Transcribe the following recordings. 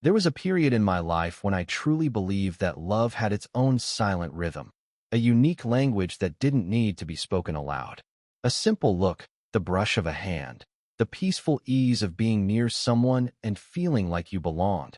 There was a period in my life when I truly believed that love had its own silent rhythm, a unique language that didn't need to be spoken aloud. A simple look, the brush of a hand, the peaceful ease of being near someone and feeling like you belonged.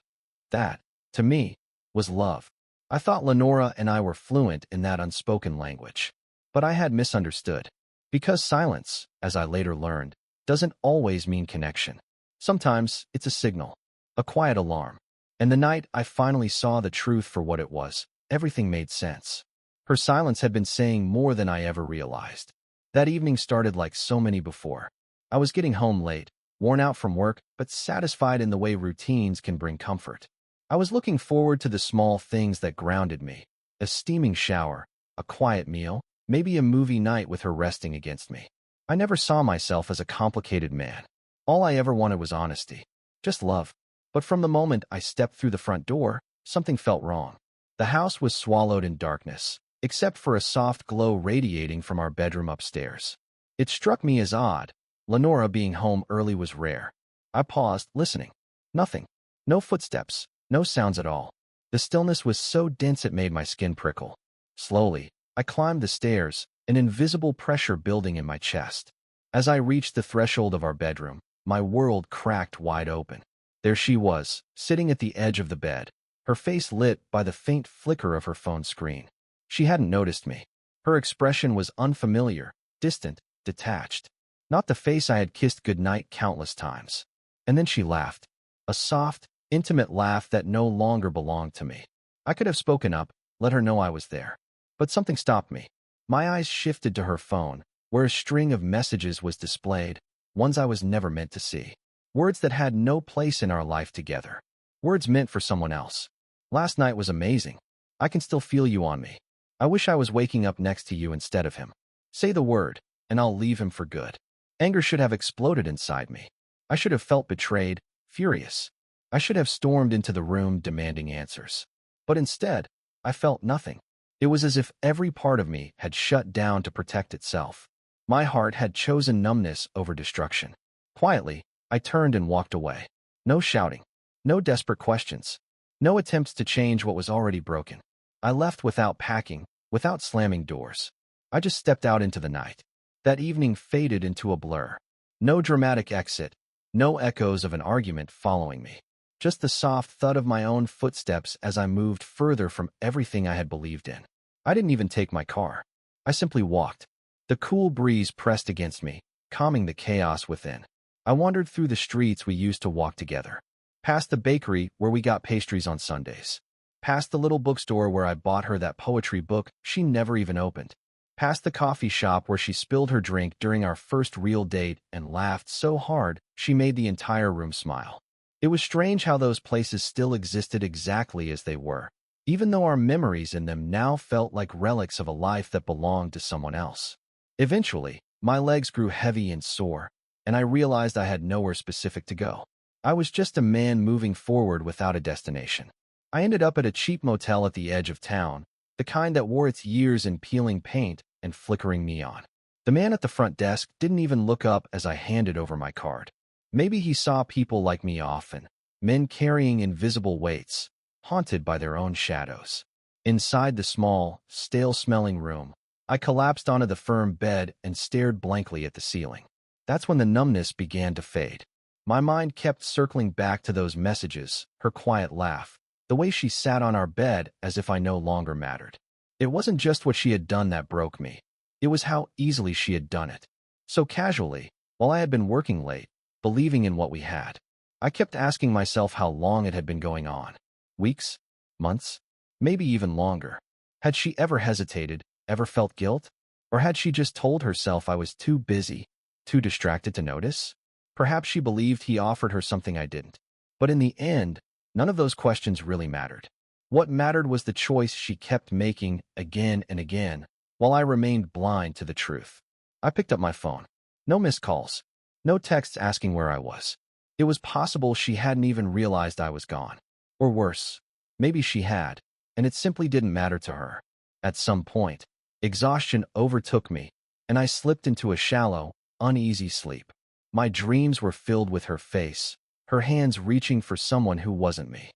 That, to me, was love. I thought Lenora and I were fluent in that unspoken language. But I had misunderstood. Because silence, as I later learned, doesn't always mean connection. Sometimes it's a signal, a quiet alarm. And the night I finally saw the truth for what it was, everything made sense. Her silence had been saying more than I ever realized. That evening started like so many before. I was getting home late, worn out from work, but satisfied in the way routines can bring comfort. I was looking forward to the small things that grounded me. A steaming shower, a quiet meal, maybe a movie night with her resting against me. I never saw myself as a complicated man. All I ever wanted was honesty. Just love. But from the moment I stepped through the front door, something felt wrong. The house was swallowed in darkness, except for a soft glow radiating from our bedroom upstairs. It struck me as odd. Lenora being home early was rare. I paused, listening. Nothing. No footsteps. No sounds at all. The stillness was so dense it made my skin prickle. Slowly, I climbed the stairs, an invisible pressure building in my chest. As I reached the threshold of our bedroom, my world cracked wide open. There she was, sitting at the edge of the bed, her face lit by the faint flicker of her phone screen. She hadn't noticed me. Her expression was unfamiliar, distant, detached. Not the face I had kissed goodnight countless times. And then she laughed. A soft, intimate laugh that no longer belonged to me. I could have spoken up, let her know I was there. But something stopped me. My eyes shifted to her phone, where a string of messages was displayed, ones I was never meant to see. Words that had no place in our life together. Words meant for someone else. Last night was amazing. I can still feel you on me. I wish I was waking up next to you instead of him. Say the word, and I'll leave him for good. Anger should have exploded inside me. I should have felt betrayed, furious. I should have stormed into the room demanding answers. But instead, I felt nothing. It was as if every part of me had shut down to protect itself. My heart had chosen numbness over destruction. Quietly, I turned and walked away. No shouting. No desperate questions. No attempts to change what was already broken. I left without packing, without slamming doors. I just stepped out into the night. That evening faded into a blur. No dramatic exit. No echoes of an argument following me. Just the soft thud of my own footsteps as I moved further from everything I had believed in. I didn't even take my car. I simply walked. The cool breeze pressed against me, calming the chaos within. I wandered through the streets we used to walk together. Past the bakery where we got pastries on Sundays. Past the little bookstore where I bought her that poetry book she never even opened. Past the coffee shop where she spilled her drink during our first real date and laughed so hard she made the entire room smile. It was strange how those places still existed exactly as they were, even though our memories in them now felt like relics of a life that belonged to someone else. Eventually, my legs grew heavy and sore, and I realized I had nowhere specific to go. I was just a man moving forward without a destination. I ended up at a cheap motel at the edge of town, the kind that wore its years in peeling paint and flickering neon. The man at the front desk didn't even look up as I handed over my card. Maybe he saw people like me often, men carrying invisible weights, haunted by their own shadows. Inside the small, stale-smelling room, I collapsed onto the firm bed and stared blankly at the ceiling. That's when the numbness began to fade. My mind kept circling back to those messages, her quiet laugh, the way she sat on our bed as if I no longer mattered. It wasn't just what she had done that broke me. It was how easily she had done it. So casually, while I had been working late, believing in what we had. I kept asking myself how long it had been going on. Weeks? Months? Maybe even longer. Had she ever hesitated, ever felt guilt? Or had she just told herself I was too busy, too distracted to notice? Perhaps she believed he offered her something I didn't. But in the end, none of those questions really mattered. What mattered was the choice she kept making again and again, while I remained blind to the truth. I picked up my phone. No missed calls. No texts asking where I was. It was possible she hadn't even realized I was gone. Or worse, maybe she had, and it simply didn't matter to her. At some point, exhaustion overtook me, and I slipped into a shallow, uneasy sleep. My dreams were filled with her face, her hands reaching for someone who wasn't me.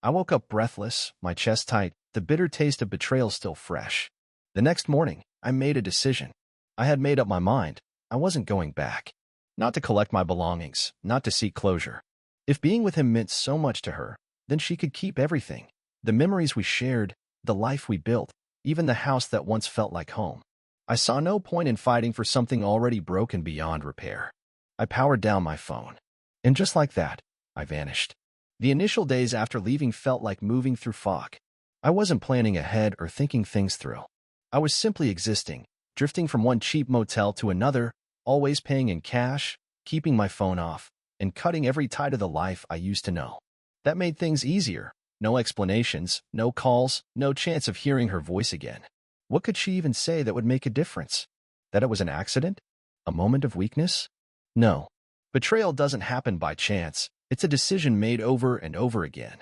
I woke up breathless, my chest tight, the bitter taste of betrayal still fresh. The next morning, I made a decision. I had made up my mind. I wasn't going back. Not to collect my belongings, not to seek closure. If being with him meant so much to her, then she could keep everything. The memories we shared, the life we built, even the house that once felt like home. I saw no point in fighting for something already broken beyond repair. I powered down my phone. And just like that, I vanished. The initial days after leaving felt like moving through fog. I wasn't planning ahead or thinking things through. I was simply existing, drifting from one cheap motel to another, always paying in cash, keeping my phone off, and cutting every tie to the life I used to know. That made things easier. No explanations, no calls, no chance of hearing her voice again. What could she even say that would make a difference? That it was an accident? A moment of weakness? No. Betrayal doesn't happen by chance. It's a decision made over and over again.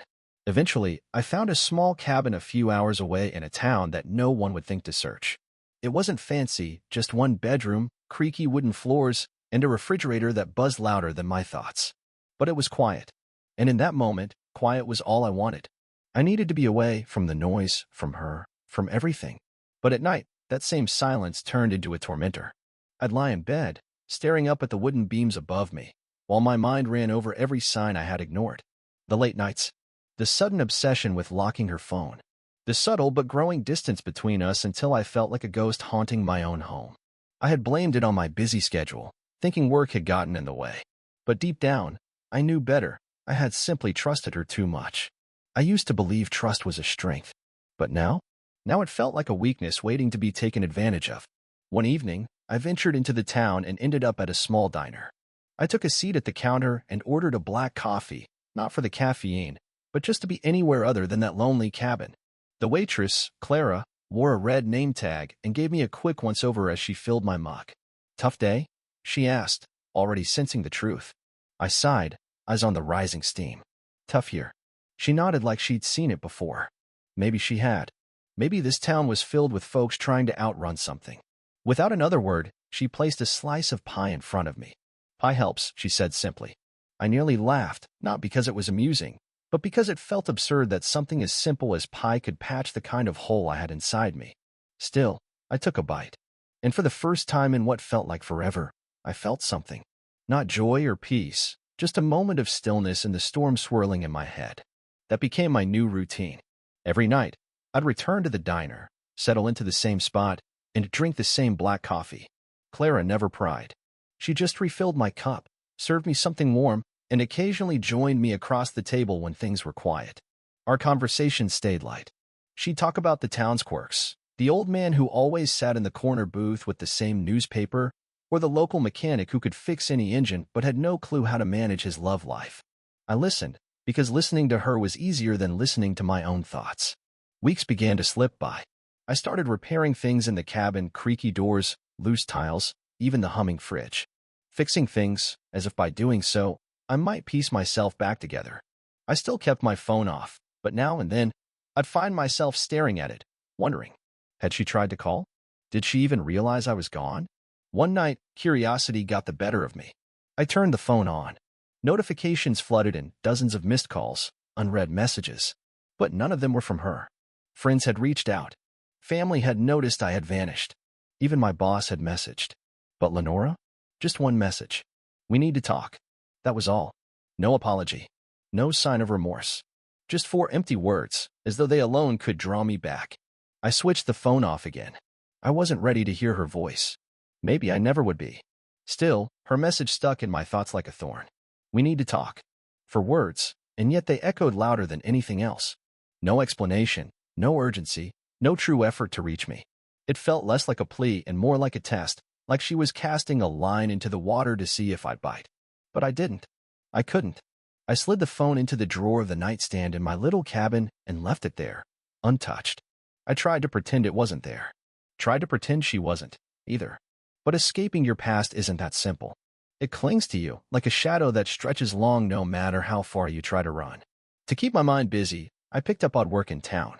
Eventually, I found a small cabin a few hours away in a town that no one would think to search. It wasn't fancy, just one bedroom, creaky wooden floors, and a refrigerator that buzzed louder than my thoughts. But it was quiet. And in that moment, quiet was all I wanted. I needed to be away from the noise, from her, from everything. But at night, that same silence turned into a tormentor. I'd lie in bed, staring up at the wooden beams above me, while my mind ran over every sign I had ignored. The late nights, the sudden obsession with locking her phone, the subtle but growing distance between us until I felt like a ghost haunting my own home. I had blamed it on my busy schedule, thinking work had gotten in the way. But deep down, I knew better. I had simply trusted her too much. I used to believe trust was a strength. But now it felt like a weakness waiting to be taken advantage of. One evening, I ventured into the town and ended up at a small diner. I took a seat at the counter and ordered a black coffee, not for the caffeine, but just to be anywhere other than that lonely cabin. The waitress, Clara, wore a red name tag and gave me a quick once-over as she filled my mug. "Tough day?" she asked, already sensing the truth. I sighed, eyes on the rising steam. "Tough here." She nodded like she'd seen it before. Maybe she had. Maybe this town was filled with folks trying to outrun something. Without another word, she placed a slice of pie in front of me. "Pie helps," she said simply. I nearly laughed, not because it was amusing, but because it felt absurd that something as simple as pie could patch the kind of hole I had inside me. Still, I took a bite. And for the first time in what felt like forever, I felt something. Not joy or peace, just a moment of stillness in the storm swirling in my head. That became my new routine. Every night, I'd return to the diner, settle into the same spot, and drink the same black coffee. Clara never pried. She just refilled my cup, served me something warm, and occasionally joined me across the table when things were quiet. Our conversation stayed light. She'd talk about the town's quirks, the old man who always sat in the corner booth with the same newspaper, or the local mechanic who could fix any engine but had no clue how to manage his love life. I listened, because listening to her was easier than listening to my own thoughts. Weeks began to slip by. I started repairing things in the cabin, creaky doors, loose tiles, even the humming fridge. Fixing things, as if by doing so, I might piece myself back together. I still kept my phone off, but now and then, I'd find myself staring at it, wondering, had she tried to call? Did she even realize I was gone? One night, curiosity got the better of me. I turned the phone on. Notifications flooded in, dozens of missed calls, unread messages. But none of them were from her. Friends had reached out. Family had noticed I had vanished. Even my boss had messaged. But Lenora? Just one message. "We need to talk." That was all. No apology. No sign of remorse. Just 4 empty words, as though they alone could draw me back. I switched the phone off again. I wasn't ready to hear her voice. Maybe I never would be. Still, her message stuck in my thoughts like a thorn. "We need to talk." 4 words, and yet they echoed louder than anything else. No explanation, no urgency, no true effort to reach me. It felt less like a plea and more like a test, like she was casting a line into the water to see if I'd bite. But I didn't. I couldn't. I slid the phone into the drawer of the nightstand in my little cabin and left it there, untouched. I tried to pretend it wasn't there. Tried to pretend she wasn't, either. But escaping your past isn't that simple. It clings to you, like a shadow that stretches long no matter how far you try to run. To keep my mind busy, I picked up odd work in town.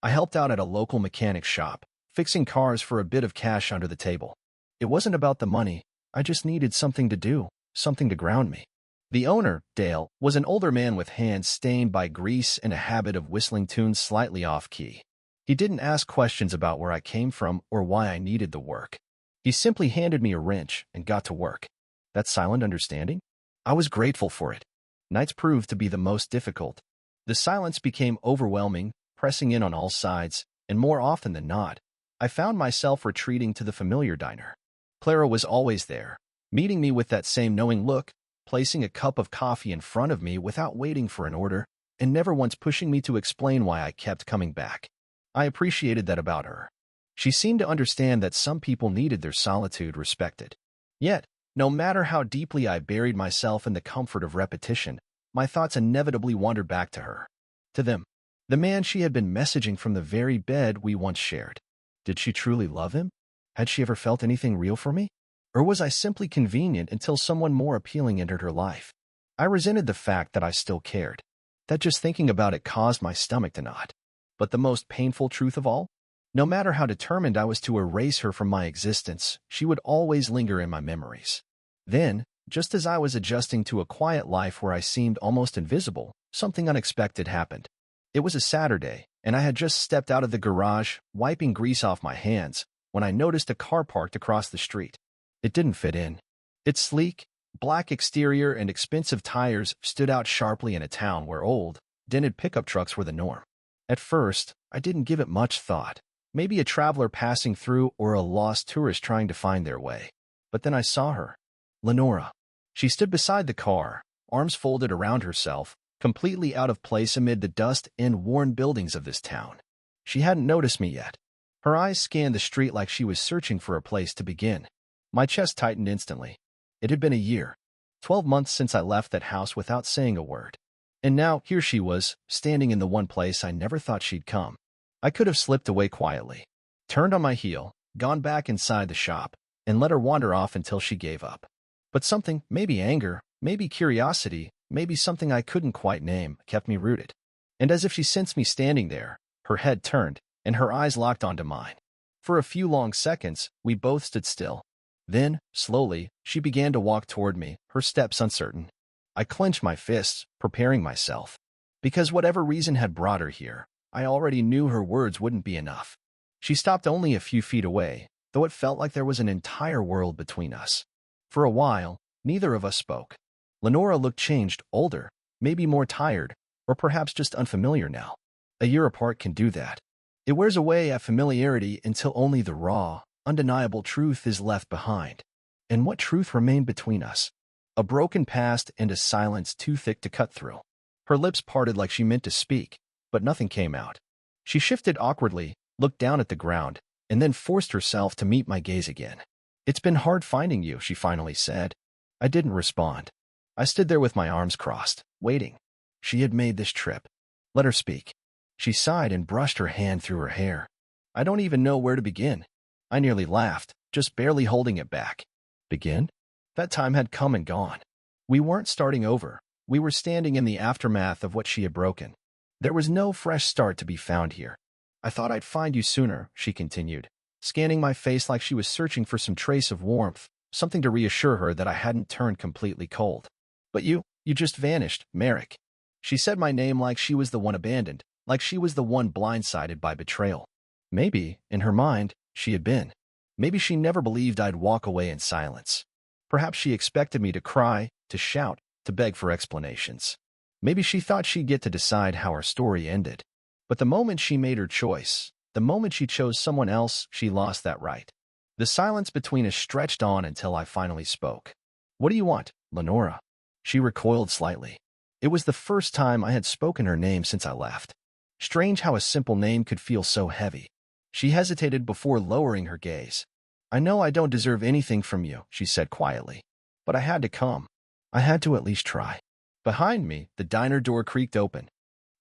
I helped out at a local mechanic shop, fixing cars for a bit of cash under the table. It wasn't about the money. I just needed something to do, something to ground me. The owner, Dale, was an older man with hands stained by grease and a habit of whistling tunes slightly off-key. He didn't ask questions about where I came from or why I needed the work. He simply handed me a wrench and got to work. That silent understanding? I was grateful for it. Nights proved to be the most difficult. The silence became overwhelming, pressing in on all sides, and more often than not, I found myself retreating to the familiar diner. Clara was always there, meeting me with that same knowing look, placing a cup of coffee in front of me without waiting for an order, and never once pushing me to explain why I kept coming back. I appreciated that about her. She seemed to understand that some people needed their solitude respected. Yet, no matter how deeply I buried myself in the comfort of repetition, my thoughts inevitably wandered back to her. To them. The man she had been messaging from the very bed we once shared. Did she truly love him? Had she ever felt anything real for me? Or was I simply convenient until someone more appealing entered her life? I resented the fact that I still cared. That just thinking about it caused my stomach to knot. But the most painful truth of all? No matter how determined I was to erase her from my existence, she would always linger in my memories. Then, just as I was adjusting to a quiet life where I seemed almost invisible, something unexpected happened. It was a Saturday, and I had just stepped out of the garage, wiping grease off my hands, when I noticed a car parked across the street. It didn't fit in. Its sleek, black exterior and expensive tires stood out sharply in a town where old, dented pickup trucks were the norm. At first, I didn't give it much thought. Maybe a traveler passing through or a lost tourist trying to find their way. But then I saw her. Lenora. She stood beside the car, arms folded around herself, completely out of place amid the dust and worn buildings of this town. She hadn't noticed me yet. Her eyes scanned the street like she was searching for a place to begin. My chest tightened instantly. It had been a year, 12 months since I left that house without saying a word. And now, here she was, standing in the one place I never thought she'd come. I could have slipped away quietly, turned on my heel, gone back inside the shop, and let her wander off until she gave up. But something, maybe anger, maybe curiosity, maybe something I couldn't quite name, kept me rooted. And as if she sensed me standing there, her head turned, and her eyes locked onto mine. For a few long seconds, we both stood still. Then, slowly, she began to walk toward me, her steps uncertain. I clenched my fists, preparing myself. Because whatever reason had brought her here, I already knew her words wouldn't be enough. She stopped only a few feet away, though it felt like there was an entire world between us. For a while, neither of us spoke. Lenora looked changed, older, maybe more tired, or perhaps just unfamiliar now. A year apart can do that. It wears away at familiarity until only the raw, undeniable truth is left behind. And what truth remained between us? A broken past and a silence too thick to cut through. Her lips parted like she meant to speak, but nothing came out. She shifted awkwardly, looked down at the ground, and then forced herself to meet my gaze again. "It's been hard finding you," she finally said. I didn't respond. I stood there with my arms crossed, waiting. She had made this trip. Let her speak. She sighed and brushed her hand through her hair. I don't even know where to begin. I nearly laughed, just barely holding it back. Begin? That time had come and gone. We weren't starting over. We were standing in the aftermath of what she had broken. There was no fresh start to be found here. "I thought I'd find you sooner," she continued, scanning my face like she was searching for some trace of warmth, something to reassure her that I hadn't turned completely cold. "But you just vanished, Merrick." She said my name like she was the one abandoned, like she was the one blindsided by betrayal. Maybe, in her mind, she had been. Maybe she never believed I'd walk away in silence. Perhaps she expected me to cry, to shout, to beg for explanations. Maybe she thought she'd get to decide how our story ended. But the moment she made her choice, the moment she chose someone else, she lost that right. The silence between us stretched on until I finally spoke. "What do you want, Lenora?" She recoiled slightly. It was the first time I had spoken her name since I left. Strange how a simple name could feel so heavy. She hesitated before lowering her gaze. "I know I don't deserve anything from you," she said quietly. "But I had to come. I had to at least try." Behind me, the diner door creaked open.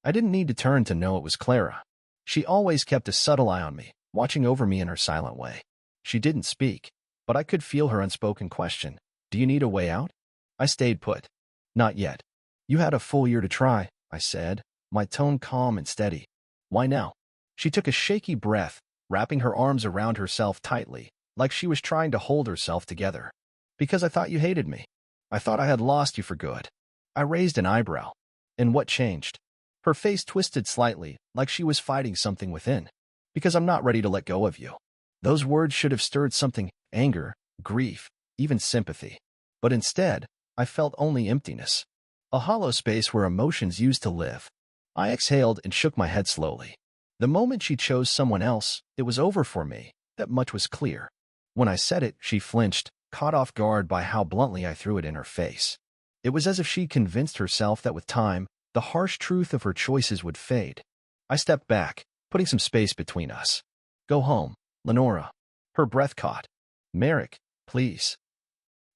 I didn't need to turn to know it was Clara. She always kept a subtle eye on me, watching over me in her silent way. She didn't speak, but I could feel her unspoken question. "Do you need a way out?" I stayed put. "Not yet." "You had a full year to try," I said, my tone calm and steady. "Why now?" She took a shaky breath, wrapping her arms around herself tightly, like she was trying to hold herself together. "Because I thought you hated me." I thought I had lost you for good. I raised an eyebrow. And what changed? Her face twisted slightly, like she was fighting something within. Because I'm not ready to let go of you. Those words should have stirred something, anger, grief, even sympathy. But instead, I felt only emptiness. A hollow space where emotions used to live. I exhaled and shook my head slowly. The moment she chose someone else, it was over for me. That much was clear. When I said it, she flinched, caught off guard by how bluntly I threw it in her face. It was as if she convinced herself that with time, the harsh truth of her choices would fade. I stepped back, putting some space between us. Go home, Lenora. Her breath caught. Merrick, please.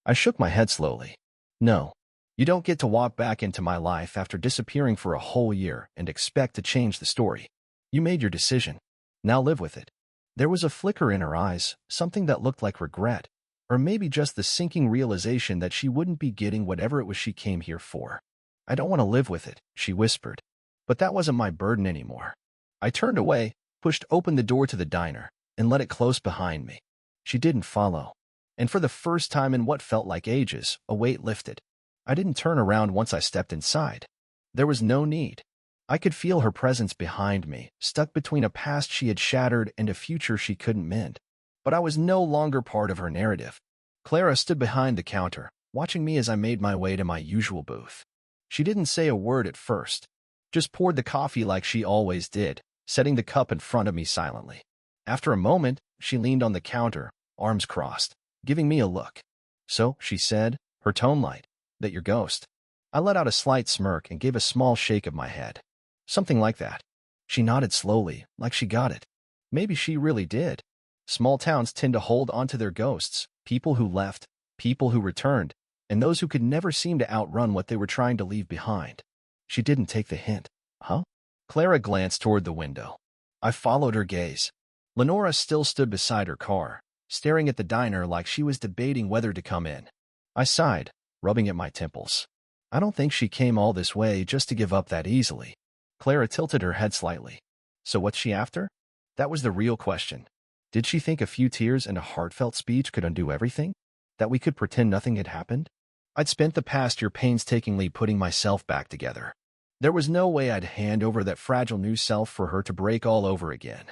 I shook my head slowly. No. You don't get to walk back into my life after disappearing for a whole year and expect to change the story. You made your decision. Now live with it. There was a flicker in her eyes, something that looked like regret, or maybe just the sinking realization that she wouldn't be getting whatever it was she came here for. I don't want to live with it, she whispered. But that wasn't my burden anymore. I turned away, pushed open the door to the diner, and let it close behind me. She didn't follow. And for the first time in what felt like ages, a weight lifted. I didn't turn around once I stepped inside. There was no need. I could feel her presence behind me, stuck between a past she had shattered and a future she couldn't mend. But I was no longer part of her narrative. Clara stood behind the counter, watching me as I made my way to my usual booth. She didn't say a word at first, just poured the coffee like she always did, setting the cup in front of me silently. After a moment, she leaned on the counter, arms crossed, giving me a look. So, she said, her tone light, that your ghost. I let out a slight smirk and gave a small shake of my head. Something like that. She nodded slowly, like she got it. Maybe she really did. Small towns tend to hold onto their ghosts, people who left, people who returned, and those who could never seem to outrun what they were trying to leave behind. She didn't take the hint. Huh? Clara glanced toward the window. I followed her gaze. Lenora still stood beside her car, staring at the diner like she was debating whether to come in. I sighed, rubbing at my temples. I don't think she came all this way just to give up that easily. Clara tilted her head slightly. So what's she after? That was the real question. Did she think a few tears and a heartfelt speech could undo everything? That we could pretend nothing had happened? I'd spent the past year painstakingly putting myself back together. There was no way I'd hand over that fragile new self for her to break all over again.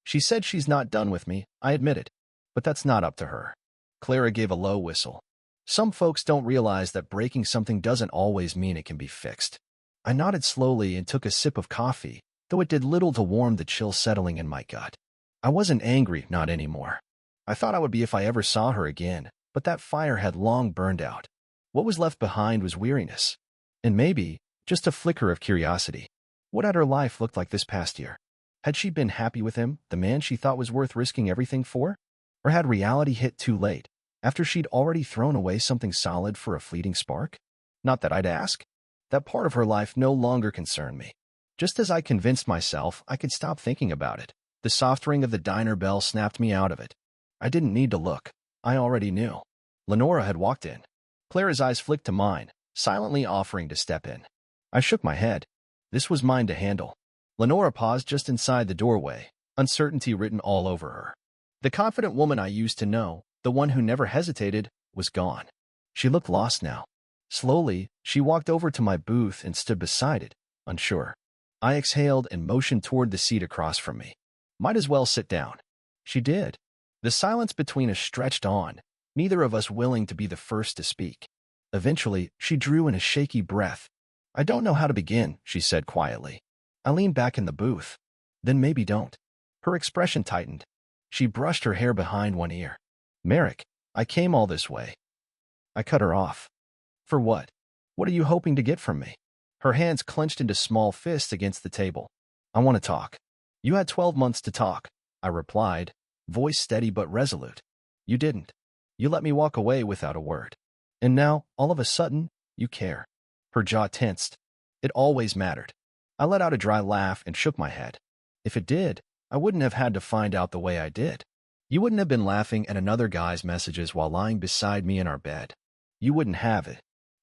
She said she's not done with me, I admit it. But that's not up to her. Clara gave a low whistle. Some folks don't realize that breaking something doesn't always mean it can be fixed. I nodded slowly and took a sip of coffee, though it did little to warm the chill settling in my gut. I wasn't angry, not anymore. I thought I would be if I ever saw her again, but that fire had long burned out. What was left behind was weariness. And maybe, just a flicker of curiosity. What had her life looked like this past year? Had she been happy with him, the man she thought was worth risking everything for? Or had reality hit too late, after she'd already thrown away something solid for a fleeting spark? Not that I'd ask. That part of her life no longer concerned me. Just as I convinced myself I could stop thinking about it, the soft ring of the diner bell snapped me out of it. I didn't need to look. I already knew. Lenora had walked in. Clara's eyes flicked to mine, silently offering to step in. I shook my head. This was mine to handle. Lenora paused just inside the doorway, uncertainty written all over her. The confident woman I used to know, the one who never hesitated, was gone. She looked lost now. Slowly, she walked over to my booth and stood beside it, unsure. I exhaled and motioned toward the seat across from me. Might as well sit down. She did. The silence between us stretched on, neither of us willing to be the first to speak. Eventually, she drew in a shaky breath. I don't know how to begin, she said quietly. I leaned back in the booth. Then maybe don't. Her expression tightened. She brushed her hair behind one ear. Merrick, I came all this way. I cut her off. For what? What are you hoping to get from me? Her hands clenched into small fists against the table. I want to talk. You had 12 months to talk, I replied, voice steady but resolute. You didn't. You let me walk away without a word. And now, all of a sudden, you care. Her jaw tensed. It always mattered. I let out a dry laugh and shook my head. If it did, I wouldn't have had to find out the way I did. You wouldn't have been laughing at another guy's messages while lying beside me in our bed. You wouldn't have it.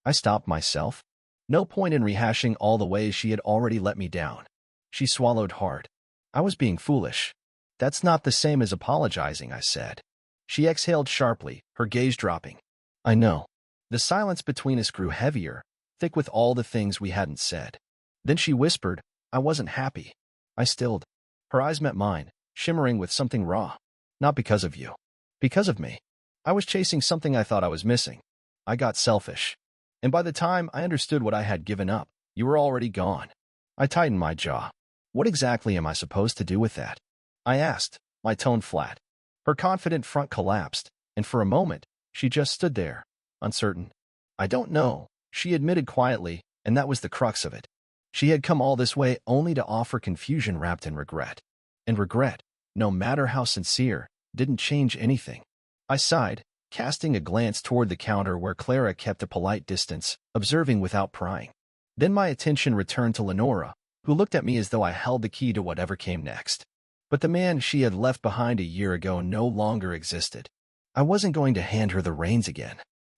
I stopped myself. No point in rehashing all the ways she had already let me down. She swallowed hard. I was being foolish. That's not the same as apologizing, I said. She exhaled sharply, her gaze dropping. I know. The silence between us grew heavier, thick with all the things we hadn't said. Then she whispered, "I wasn't happy." I stilled. Her eyes met mine, shimmering with something raw. "Not because of you. Because of me. I was chasing something I thought I was missing. I got selfish. And by the time I understood what I had given up, you were already gone." I tightened my jaw. "What exactly am I supposed to do with that?" I asked, my tone flat. Her confident front collapsed, and for a moment, she just stood there, uncertain. "I don't know," she admitted quietly, and that was the crux of it. She had come all this way only to offer confusion wrapped in regret. And regret, no matter how sincere, didn't change anything. I sighed, casting a glance toward the counter where Clara kept a polite distance, observing without prying. Then my attention returned to Lenora, who looked at me as though I held the key to whatever came next. But the man she had left behind a year ago no longer existed. I wasn't going to hand her the reins again.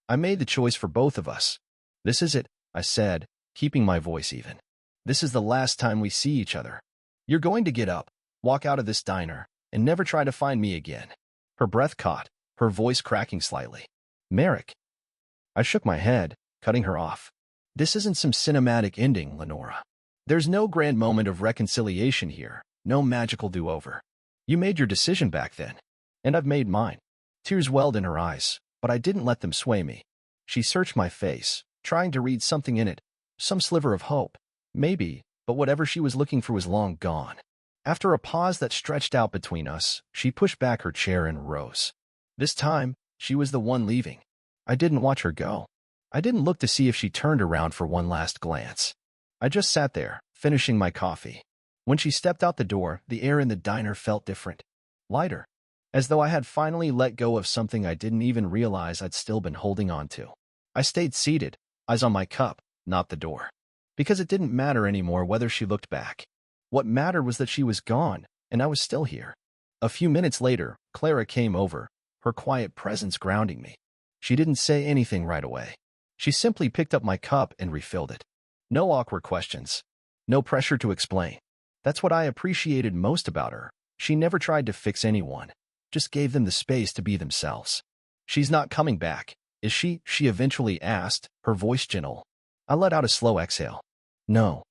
I made the choice for both of us. "This is it," I said, keeping my voice even. "This is the last time we see each other. You're going to get up, walk out of this diner, and never try to find me again." Her breath caught, her voice cracking slightly. "Merrick." I shook my head, cutting her off. "This isn't some cinematic ending, Lenora. There's no grand moment of reconciliation here, no magical do-over. You made your decision back then, and I've made mine." Tears welled in her eyes, but I didn't let them sway me. She searched my face, trying to read something in it, some sliver of hope. Maybe, but whatever she was looking for was long gone. After a pause that stretched out between us, she pushed back her chair and rose. This time, she was the one leaving. I didn't watch her go. I didn't look to see if she turned around for one last glance. I just sat there, finishing my coffee. When she stepped out the door, the air in the diner felt different. Lighter. As though I had finally let go of something I didn't even realize I'd still been holding on to. I stayed seated, eyes on my cup, not the door. Because it didn't matter anymore whether she looked back. What mattered was that she was gone, and I was still here. A few minutes later, Clara came over, her quiet presence grounding me. She didn't say anything right away. She simply picked up my cup and refilled it. No awkward questions. No pressure to explain. That's what I appreciated most about her. She never tried to fix anyone, just gave them the space to be themselves. "She's not coming back, is she?" she eventually asked, her voice gentle. I let out a slow exhale. "No."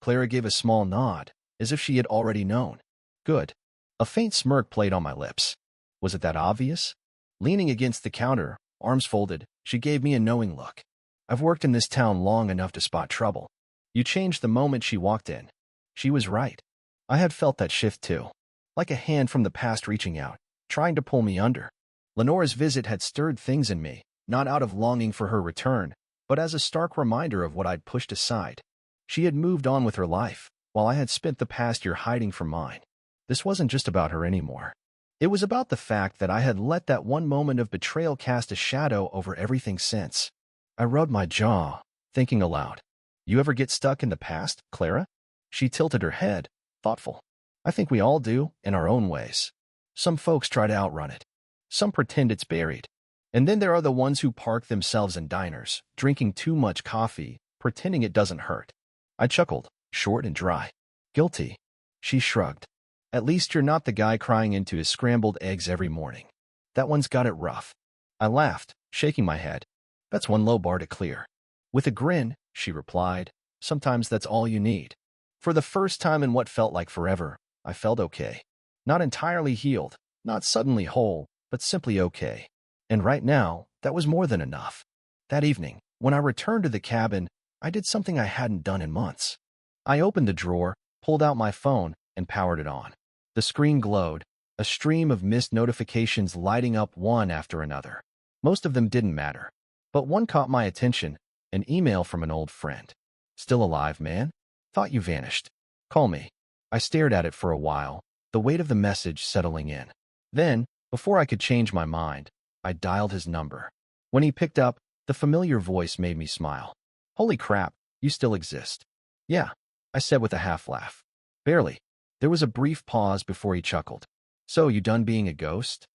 Clara gave a small nod, as if she had already known. "Good." A faint smirk played on my lips. Was it that obvious? Leaning against the counter, arms folded, she gave me a knowing look. I've worked in this town long enough to spot trouble. You changed the moment she walked in. She was right. I had felt that shift too. Like a hand from the past reaching out, trying to pull me under. Lenora's visit had stirred things in me, not out of longing for her return, but as a stark reminder of what I'd pushed aside. She had moved on with her life, while I had spent the past year hiding from mine. This wasn't just about her anymore. It was about the fact that I had let that one moment of betrayal cast a shadow over everything since. I rubbed my jaw, thinking aloud. "You ever get stuck in the past, Clara?" She tilted her head, thoughtful. "I think we all do, in our own ways. Some folks try to outrun it. Some pretend it's buried. And then there are the ones who park themselves in diners, drinking too much coffee, pretending it doesn't hurt." I chuckled, short and dry. "Guilty." She shrugged. "At least you're not the guy crying into his scrambled eggs every morning. That one's got it rough." I laughed, shaking my head. "That's one low bar to clear." With a grin, she replied, "Sometimes that's all you need." For the first time in what felt like forever, I felt okay. Not entirely healed, not suddenly whole, but simply okay. And right now, that was more than enough. That evening, when I returned to the cabin, I did something I hadn't done in months. I opened the drawer, pulled out my phone, and powered it on. The screen glowed, a stream of missed notifications lighting up one after another. Most of them didn't matter. But one caught my attention, an email from an old friend. "Still alive, man? Thought you vanished. Call me." I stared at it for a while, the weight of the message settling in. Then, before I could change my mind, I dialed his number. When he picked up, the familiar voice made me smile. "Holy crap, you still exist." "Yeah," I said with a half-laugh. "Barely." There was a brief pause before he chuckled. "So, you done being a ghost?"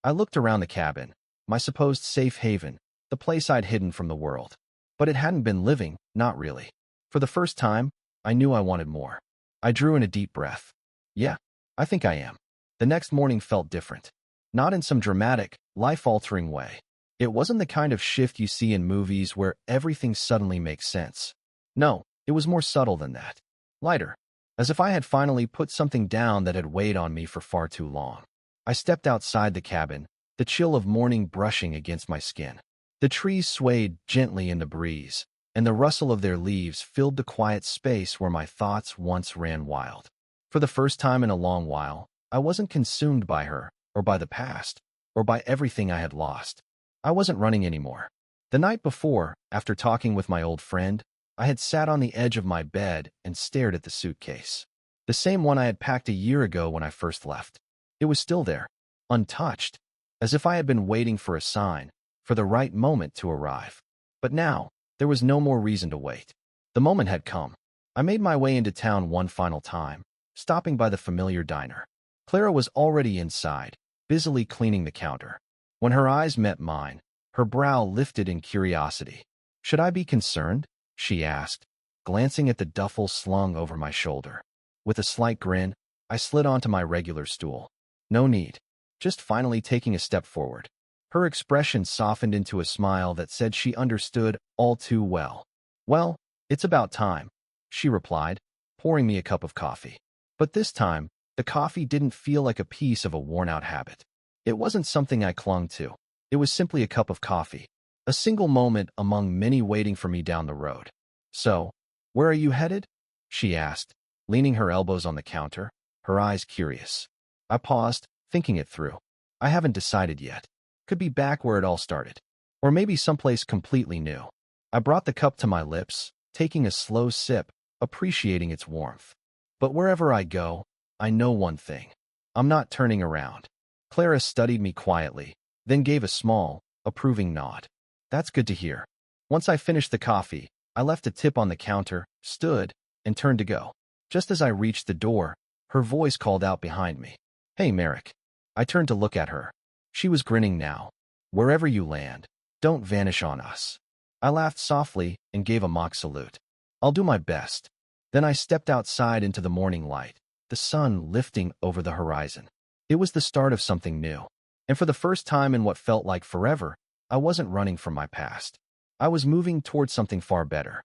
I looked around the cabin, my supposed safe haven, the place I'd hidden from the world. But it hadn't been living, not really. For the first time, I knew I wanted more. I drew in a deep breath. "Yeah, I think I am." The next morning felt different. Not in some dramatic, life-altering way. It wasn't the kind of shift you see in movies where everything suddenly makes sense. No, it was more subtle than that. Lighter, as if I had finally put something down that had weighed on me for far too long. I stepped outside the cabin, the chill of morning brushing against my skin. The trees swayed gently in the breeze, and the rustle of their leaves filled the quiet space where my thoughts once ran wild. For the first time in a long while, I wasn't consumed by her, or by the past, or by everything I had lost. I wasn't running anymore. The night before, after talking with my old friend, I had sat on the edge of my bed and stared at the suitcase. The same one I had packed a year ago when I first left. It was still there, untouched, as if I had been waiting for a sign, for the right moment to arrive. But now, there was no more reason to wait. The moment had come. I made my way into town one final time, stopping by the familiar diner. Clara was already inside, busily cleaning the counter. When her eyes met mine, her brow lifted in curiosity. "Should I be concerned?" she asked, glancing at the duffel slung over my shoulder. With a slight grin, I slid onto my regular stool. No need. Just finally taking a step forward. Her expression softened into a smile that said she understood all too well. "Well, it's about time," she replied, pouring me a cup of coffee. But this time, the coffee didn't feel like a piece of a worn-out habit. It wasn't something I clung to. It was simply a cup of coffee, a single moment among many waiting for me down the road. "So, where are you headed?" she asked, leaning her elbows on the counter, her eyes curious. I paused, thinking it through. I haven't decided yet. Could be back where it all started. Or maybe someplace completely new. I brought the cup to my lips, taking a slow sip, appreciating its warmth. But wherever I go, I know one thing. I'm not turning around. Clara studied me quietly, then gave a small, approving nod. "That's good to hear." Once I finished the coffee, I left a tip on the counter, stood, and turned to go. Just as I reached the door, her voice called out behind me. "Hey, Merrick." I turned to look at her. She was grinning now. "Wherever you land, don't vanish on us." I laughed softly and gave a mock salute. "I'll do my best." Then I stepped outside into the morning light, the sun lifting over the horizon. It was the start of something new. And for the first time in what felt like forever, I wasn't running from my past. I was moving towards something far better.